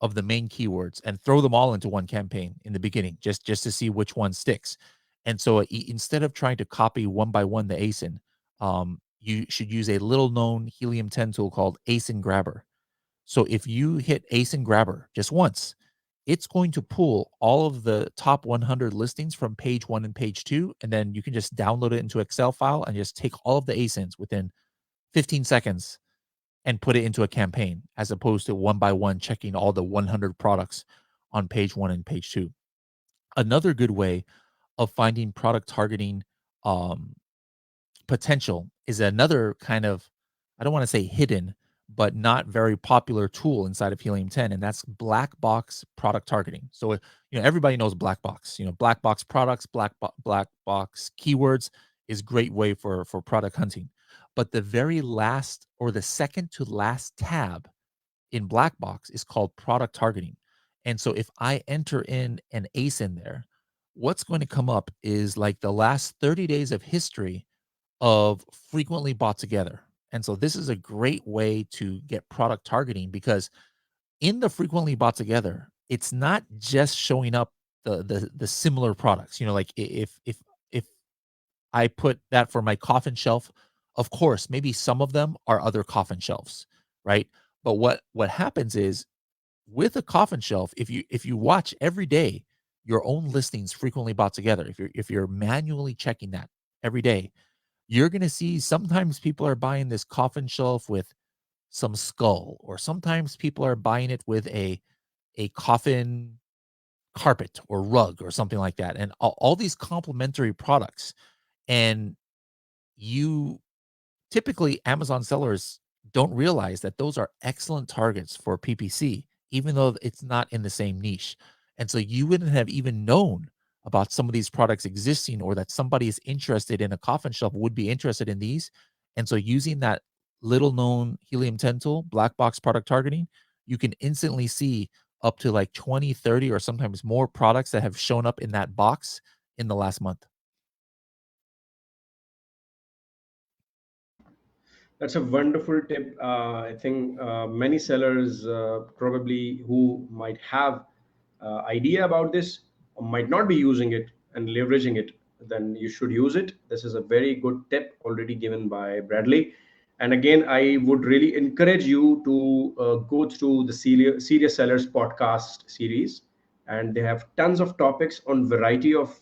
of the main keywords and throw them all into one campaign in the beginning, just to see which one sticks. And so instead of trying to copy one by one the ASIN, you should use a little known Helium 10 tool called ASIN Grabber. So if you hit ASIN Grabber just once, it's going to pull all of the top 100 listings from page 1 and page 2, and then you can just download it into Excel file and just take all of the ASINs within 15 seconds and put it into a campaign, as opposed to one by one checking all the 100 products on page 1 and page 2. Another good way of finding product targeting um, potential is another kind of, I don't want to say hidden, but not very popular tool inside of Helium 10, and that's black box product targeting. So, everybody knows black box. Black box products, black box keywords is great way for product hunting. But the very last, or the second to last tab in black box, is called product targeting. And so if I enter in an ACE in there, what's going to come up is like the last 30 days of history of frequently bought together. And so this is a great way to get product targeting because in the frequently bought together, it's not just showing up the similar products. Like if I put that for my coffin shelf, of course, maybe some of them are other coffin shelves, right? But what happens is with a coffin shelf, if you watch every day your own listings frequently bought together, if you're manually checking that every day, you're gonna see sometimes people are buying this coffin shelf with some skull, or sometimes people are buying it with a coffin carpet or rug or something like that, and all these complementary products. And you typically Amazon sellers don't realize that those are excellent targets for PPC, even though it's not in the same niche. And so you wouldn't have even known about some of these products existing, or that somebody is interested in a coffin shelf would be interested in these. And so using that little known Helium 10 tool, black box product targeting, you can instantly see up to like 20, 30, or sometimes more products that have shown up in that box in the last month. That's a wonderful tip. I think many sellers probably who might have idea about this or might not be using it and leveraging it, then you should use it. This is a very good tip already given by Bradley. And again, I would really encourage you to go through the Serious Sellers podcast series, and they have tons of topics on variety of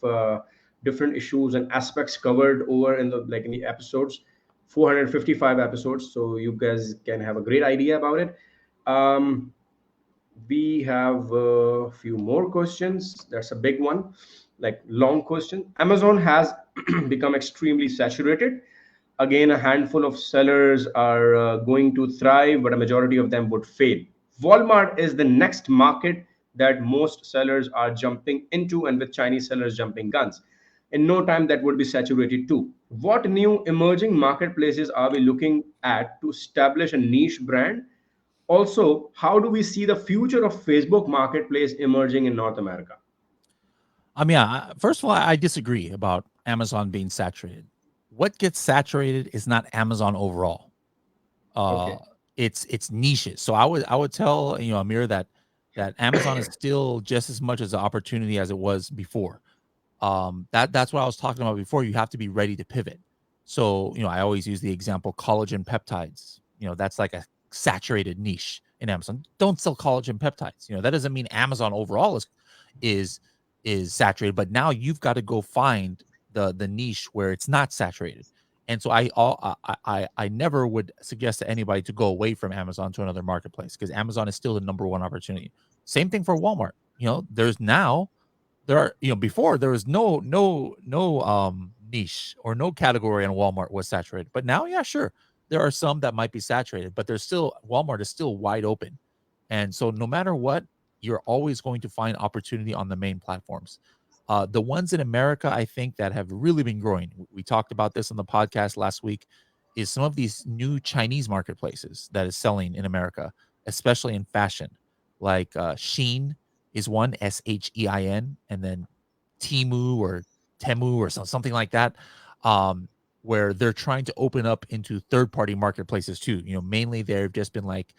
different issues and aspects covered over in the episodes, 455 episodes, so you guys can have a great idea about it. um, we have a few more questions. That's a big one, like long question. Amazon has become extremely saturated. Again, a handful of sellers are going to thrive, but a majority of them would fail. Walmart is the next market that most sellers are jumping into, and with Chinese sellers jumping guns, in no time that would be saturated too. What new emerging marketplaces are we looking at to establish a niche brand? Also, how do we see the future of Facebook Marketplace emerging in North America? First of all, I disagree about Amazon being saturated. What gets saturated is not Amazon overall. Uh, Okay. it's niches. So I would tell Amir that Amazon is still just as much as an opportunity as it was before. That's what I was talking about before. You have to be ready to pivot. So I always use the example collagen peptides. That's like a saturated niche in Amazon. Don't sell collagen peptides. That doesn't mean Amazon overall is is saturated, but now you've got to go find the niche where it's not saturated. And so I never would suggest to anybody to go away from Amazon to another marketplace, because Amazon is still the number one opportunity. Same thing for Walmart. There are, before there was no niche or no category on Walmart was saturated. But now, yeah, sure, there are some that might be saturated, but there's still Walmart is still wide open. And so no matter what, you're always going to find opportunity on the main platforms. The ones in America, I think, that have really been growing, we talked about this on the podcast last week, is some of these new Chinese marketplaces that is selling in America, especially in fashion, like Shein is one, Shein, and then Timu or Temu or something like that, where they're trying to open up into third-party marketplaces too. Mainly they've just been like,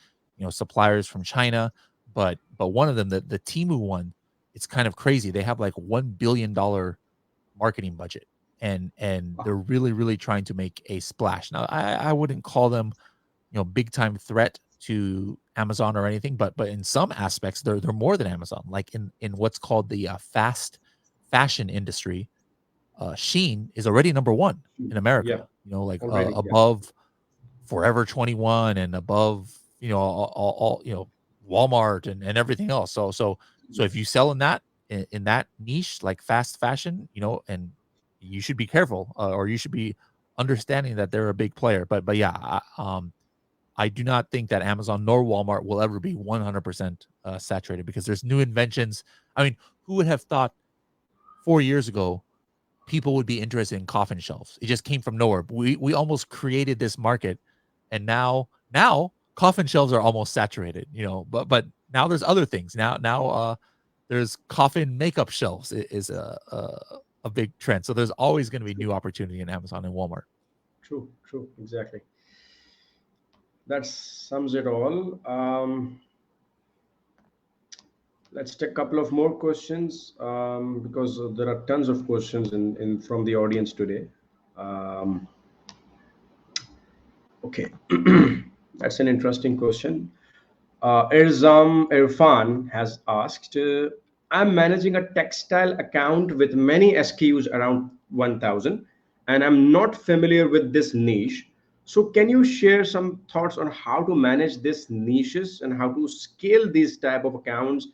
suppliers from China, but one of them, the Timu one, it's kind of crazy. They have like $1 billion marketing budget, and they're really trying to make a splash. Now, I wouldn't call them big time threat to Amazon or anything, but in some aspects they're more than Amazon. Like in what's called the fast fashion industry, Sheen is already number one in Yeah, America. Like already. Yeah. above Forever 21 and above all Walmart and everything else. So if you sell in that niche like fast fashion, and you should be careful, or you should be understanding that they're a big player. But yeah, I do not think that Amazon nor Walmart will ever be 100% saturated, because there's new inventions. I mean, who would have thought 4 years ago people would be interested in coffin shelves? It just came from nowhere. We almost created this market, and now coffin shelves are almost saturated. But now there's other things. Now there's coffin makeup shelves is a big trend. So there's always going to be new opportunity in Amazon and Walmart. True, true, exactly. That sums it all. Let's take a couple of more questions, because there are tons of questions in from the audience today. Um, okay, that's an interesting question. Irfan has asked, I'm managing a textile account with many SKUs around 1000, and I'm not familiar with this niche. So, can you share some thoughts on how to manage this niches and how to scale these type of accounts,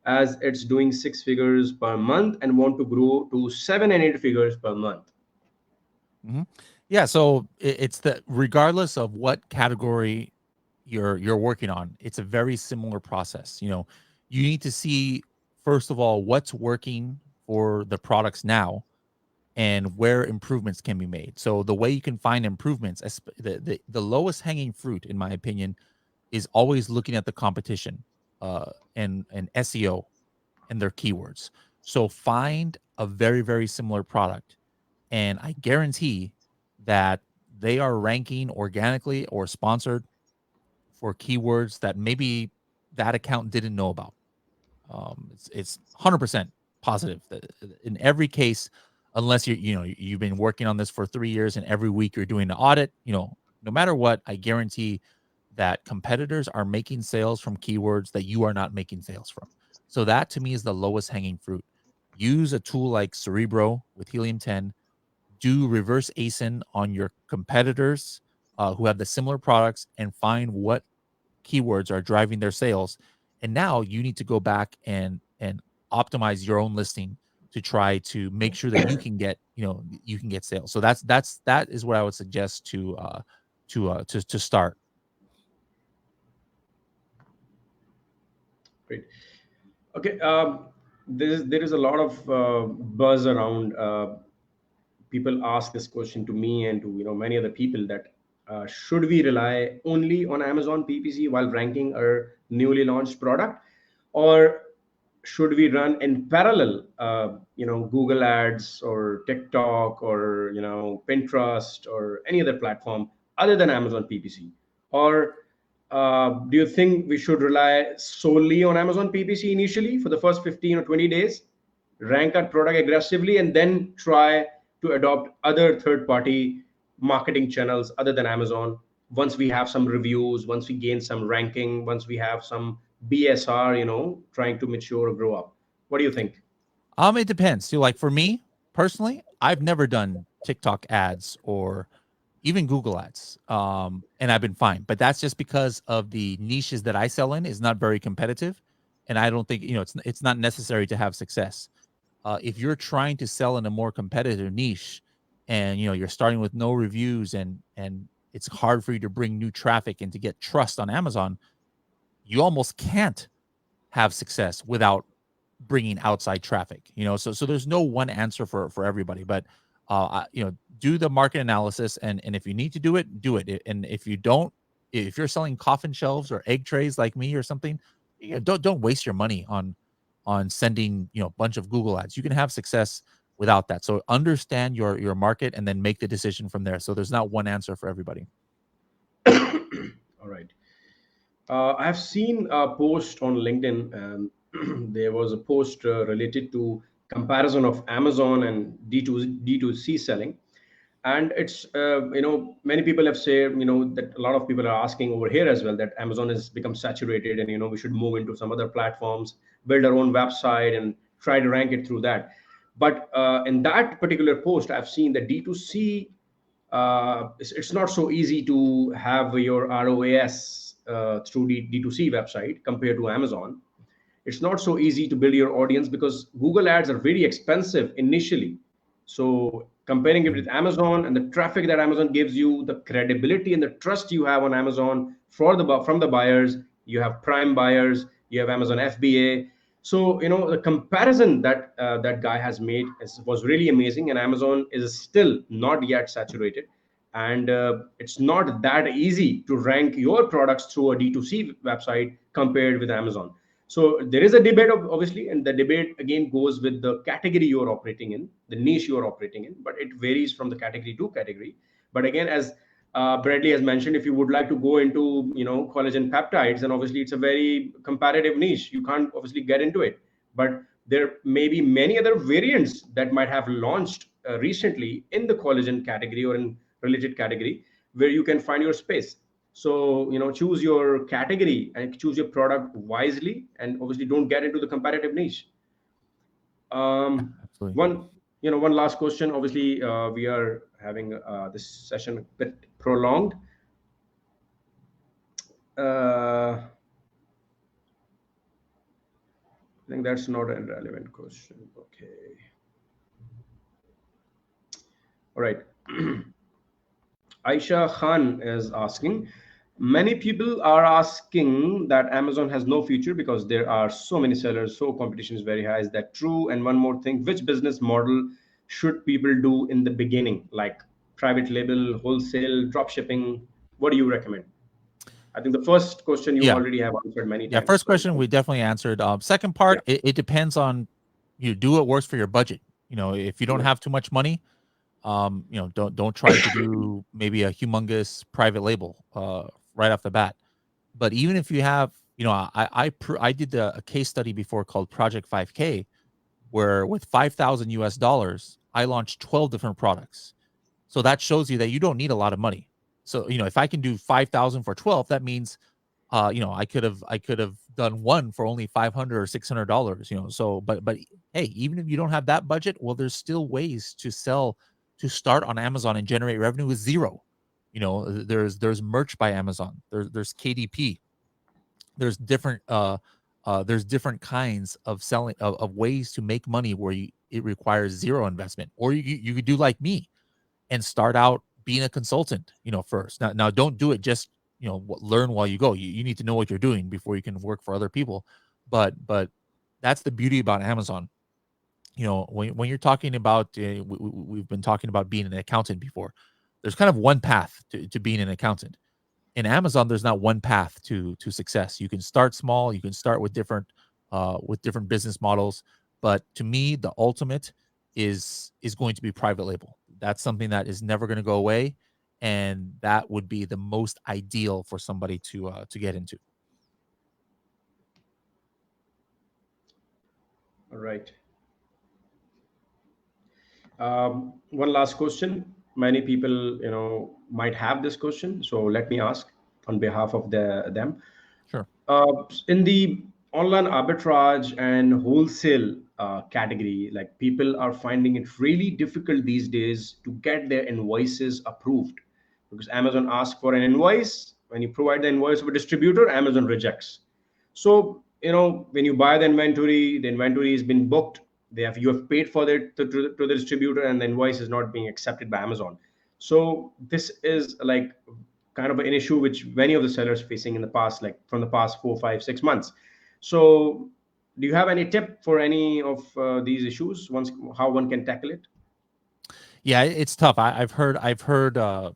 as it's doing 6 figures per month and want to grow to 7 and 8 figures per month? Mhm. Yeah, so it's the regardless of what category you're working on, it's a very similar process. You need to see first of all what's working for the products now and where improvements can be made. So the way you can find improvements, the lowest hanging fruit, in my opinion, is always looking at the competition, and SEO and their keywords. So find a very very similar product, and I guarantee that they are ranking organically or sponsored for keywords that maybe that account didn't know about. It's 100% positive that in every case, unless you've been working on this for 3 years and every week you're doing an audit, no matter what, I guarantee that competitors are making sales from keywords that you are not making sales from. So that to me is the lowest hanging fruit. Use a tool like Cerebro with Helium 10. Do reverse ASIN on your competitors who have the similar products and find what keywords are driving their sales. And now you need to go back and optimize your own listing to try to make sure that you can get sales. So that is what I would suggest to start. Great. Okay. There is a lot of buzz around. People ask this question to me and to many other people, that should we rely only on Amazon PPC while ranking our newly launched product, or should we run in parallel, Google Ads or TikTok or Pinterest or any other platform other than Amazon PPC? Or do you think we should rely solely on Amazon PPC initially for the first 15 or 20 days, rank our product aggressively, and then try to adopt other third party marketing channels other than Amazon once we have some reviews, once we gain some ranking, once we have some BSR, trying to mature or grow up? What do you think? It depends. So, like for me personally, I've never done TikTok ads or even Google ads, and I've been fine. But that's just because of the niches that I sell in is not very competitive, and I don't think it's not necessary to have success. If you're trying to sell in a more competitive niche, and you're starting with no reviews, and it's hard for you to bring new traffic and to get trust on Amazon, you almost can't have success without bringing outside traffic. So there's no one answer for everybody, but do the market analysis, and if you need to do it, do it. And if you don't, if you're selling coffin shelves or egg trays like me or something, don't waste your money on sending a bunch of Google ads. You can have success without that. So understand your market and then make the decision from there. So there's not one answer for everybody. All right. I have seen a post on LinkedIn. There was a post related to comparison of Amazon and D2C selling, and it's many people have said that a lot of people are asking over here as well, that Amazon has become saturated, and we should move into some other platforms, build our own website, and try to rank it through that. But in that particular post, I've seen that D2C, it's not so easy to have your ROAS through D2C website compared to Amazon. It's not so easy to build your audience because Google ads are very expensive initially. So comparing it with Amazon and the traffic that Amazon gives you, the credibility and the trust you have on Amazon from the buyers, you have prime buyers, you have Amazon FBA. So the comparison that that guy has made was really amazing, and Amazon is still not yet saturated, and it's not that easy to rank your products through a D2C website compared with Amazon. So there is a debate, obviously, and the debate again goes with the category you are operating in, the niche you are operating in, but it varies from the category to category. But again, as Bradley has mentioned, if you would like to go into collagen peptides, then obviously it's a very competitive niche. You can't obviously get into it, but there may be many other variants that might have launched recently in the collagen category or in related category, where you can find your space. So choose your category and choose your product wisely, and obviously don't get into the competitive niche. Absolutely. One last question. Obviously, we are having this session a bit prolonged. I think that's not a relevant question. Okay. All right. Aisha Khan is asking, many people are asking that Amazon has no future because there are so many sellers, so competition is very high. Is that true? And one more thing, which business model should people do in the beginning, like private label, wholesale, drop shipping? What do you recommend? I think the first question you Yeah. already have answered many Yeah. times. First So question we definitely answered. Second yeah, part, it depends on you do what works for your budget. If you don't yeah, have too much money, don't try to do maybe a humongous private label right off the bat. But even if you have, I did a case study before called Project 5K, where with 5,000 US dollars, I launched 12 different products. So that shows you that you don't need a lot of money. So, if I can do 5,000 for 12, that means I could have done one for only 500 or $600, So, but hey, even if you don't have that budget, well, there's still ways to start on Amazon and generate revenue with zero. There's merch by Amazon. There's KDP. There's different kinds of selling of ways to make money where it requires zero investment. Or you could do like me and start out being a consultant, first. Now don't do it just, learn while you go. You need to know what you're doing before you can work for other people. But that's the beauty about Amazon. When you're talking about, we've been talking about being an accountant before. There's kind of one path to being an accountant. In Amazon, there's not one path to success. You can start small. You can start with different business models. But to me, the ultimate is going to be private label. That's something that is never going to go away, and that would be the most ideal for somebody to get into. all right. One last question. Many people, might have this question, so let me ask on behalf of them. Sure. In the online arbitrage and wholesale category, like people are finding it really difficult these days to get their invoices approved because Amazon asks for an invoice. When you provide the invoice of a distributor, Amazon rejects. So when you buy the inventory has been booked. You have paid for it to the distributor, and the invoice is not being accepted by Amazon. So this is like kind of an issue which many of the sellers facing in the past, like from the past 4, 5, 6 months. So do you have any tip for any of these issues? Once how one can tackle it? Yeah, it's tough. I've heard of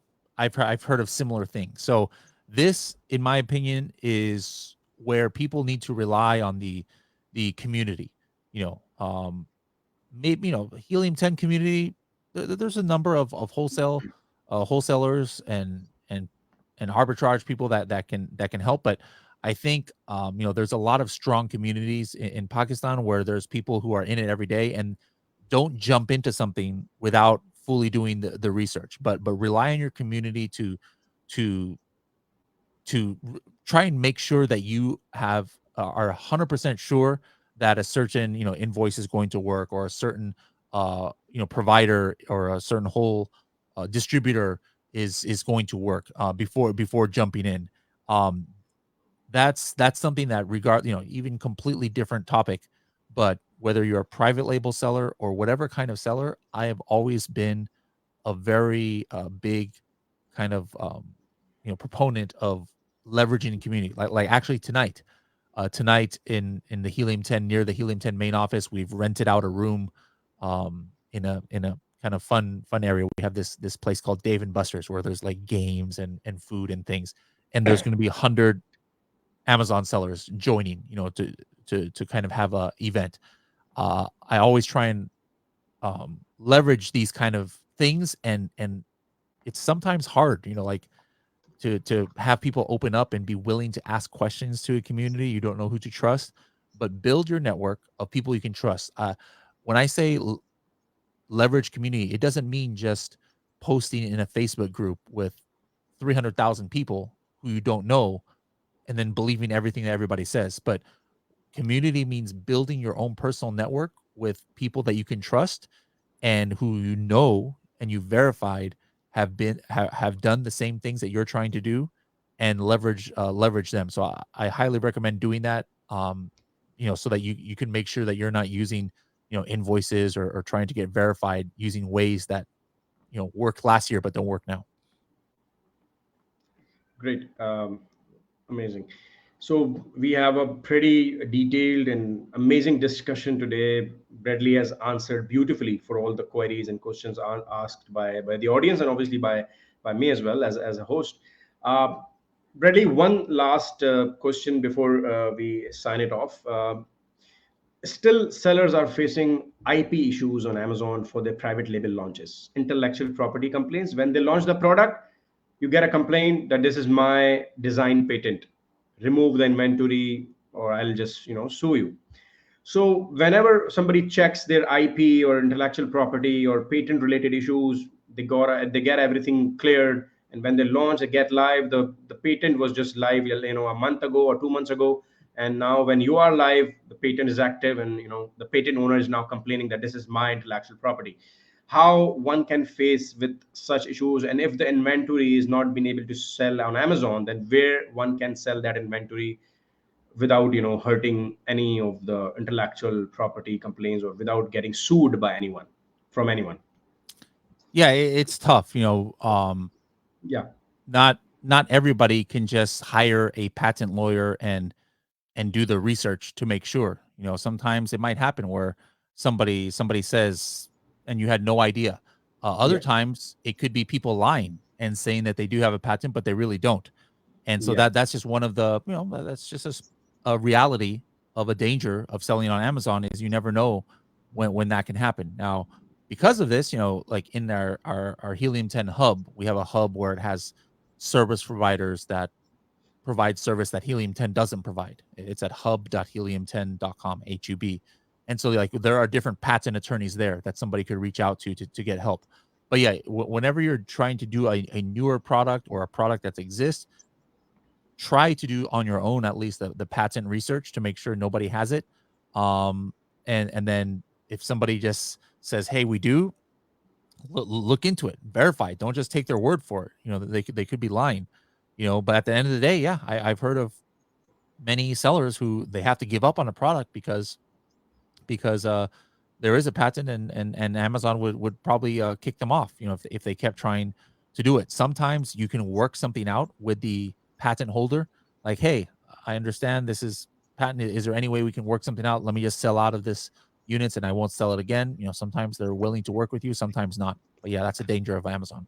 similar things. So this, in my opinion, is where people need to rely on the community. You know, maybe Helium 10 community. There's a number of wholesalers and arbitrage people that can help. But I think there's a lot of strong communities in Pakistan where there's people who are in it every day and don't jump into something without fully doing the research, but rely on your community to try and make sure that you are 100% sure that a certain invoice is going to work, or a certain provider, or a certain whole distributor is going to work before jumping in. um that's something that, regard even completely different topic, but whether you're a private label seller or whatever kind of seller, I have always been a very big kind of proponent of leveraging community. Like actually tonight in the Helium 10, near the Helium 10 main office, we've rented out a room in a kind of fun area. We have this place called Dave and Buster's, where there's like games and food and things, and there's going to be 100 Amazon sellers joining, to kind of have a event. I always try and leverage these kind of things and it's sometimes hard, like to have people open up and be willing to ask questions to a community. You don't know who to trust, but build your network of people you can trust. When I say leverage community, it doesn't mean just posting in a Facebook group with 300,000 people who you don't know and then believing everything that everybody says. But community means building your own personal network with people that you can trust and who you know and you verified have done the same things that you're trying to do, and leverage them. So I highly recommend doing that. So that you can make sure that you're not using invoices or trying to get verified using ways that worked last year but don't work now. Great. Amazing. So we have a pretty detailed and amazing discussion today. Bradley has answered beautifully for all the queries and questions asked by the audience, and obviously by me as well as a host. Uh, Bradley, one last question before we sign it off. Still, sellers are facing IP issues on Amazon for their private label launches, intellectual property complaints. When they launch the product, you get a complaint that this is my design patent. Remove the inventory, or I'll just sue you. So whenever somebody checks their IP or intellectual property or patent related issues, they get everything cleared. And when they launch, they get live. The patent was just live, a month ago or 2 months ago. And now when you are live, the patent is active, and the patent owner is now complaining that this is my intellectual property. How one can face with such issues, and if the inventory is not being able to sell on Amazon, then where one can sell that inventory without hurting any of the intellectual property complaints, or without getting sued by anyone, from anyone. Yeah, it's tough. Yeah. Not everybody can just hire a patent lawyer and do the research to make sure. Sometimes it might happen where somebody says and you had no idea. Other Yeah. times it could be people lying and saying that they do have a patent, but they really don't. And so Yeah. that's just one of the, that's just a reality of a danger of selling on Amazon, is you never know when that can happen. Now, because of this, like in our Helium 10 hub, we have a hub where it has service providers that provide service that Helium 10 doesn't provide. It's at hub.helium10.com, HUB. And so like there are different patent attorneys there that somebody could reach out to get help. But yeah, whenever you're trying to do a newer product or a product that exists, try to do on your own at least the patent research to make sure nobody has it. Um, and then if somebody just says, "Hey, we do," look into it, verify. Don't just take their word for it. They could be lying. But at the end of the day, yeah, I've heard of many sellers who they have to give up on a product because there is a patent, and Amazon would probably kick them off, if they kept trying to do it. Sometimes you can work something out with the patent holder, like, hey, I understand this is patent. Is there any way we can work something out? Let me just sell out of this units and I won't sell it again. Sometimes they're willing to work with you, sometimes not. But yeah, that's a danger of Amazon.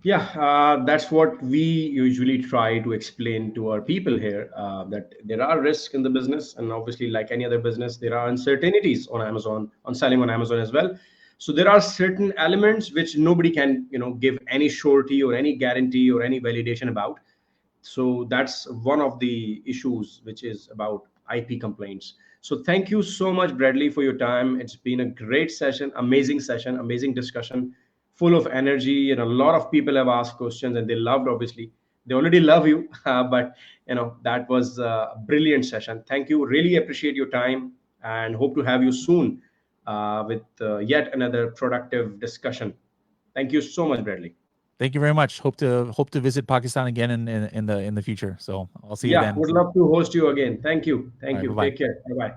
Yeah, that's what we usually try to explain to our people here, that there are risks in the business, and obviously, like any other business, there are uncertainties on Amazon, on selling on Amazon as well. So there are certain elements which nobody can, give any surety or any guarantee or any validation about. So that's one of the issues, which is about IP complaints. So thank you so much, Bradley, for your time. It's been a great session, amazing discussion, full of energy, and a lot of people have asked questions, and they loved, obviously they already love you, but that was a brilliant session. Thank you, really appreciate your time, and hope to have you soon with yet another productive discussion. Thank you so much, Bradley. Thank you very much. Hope to visit Pakistan again in the future. So I'll see you Yeah, then. would love to host you again. Thank you. All Thank right, bye you. bye. Take care. Bye bye.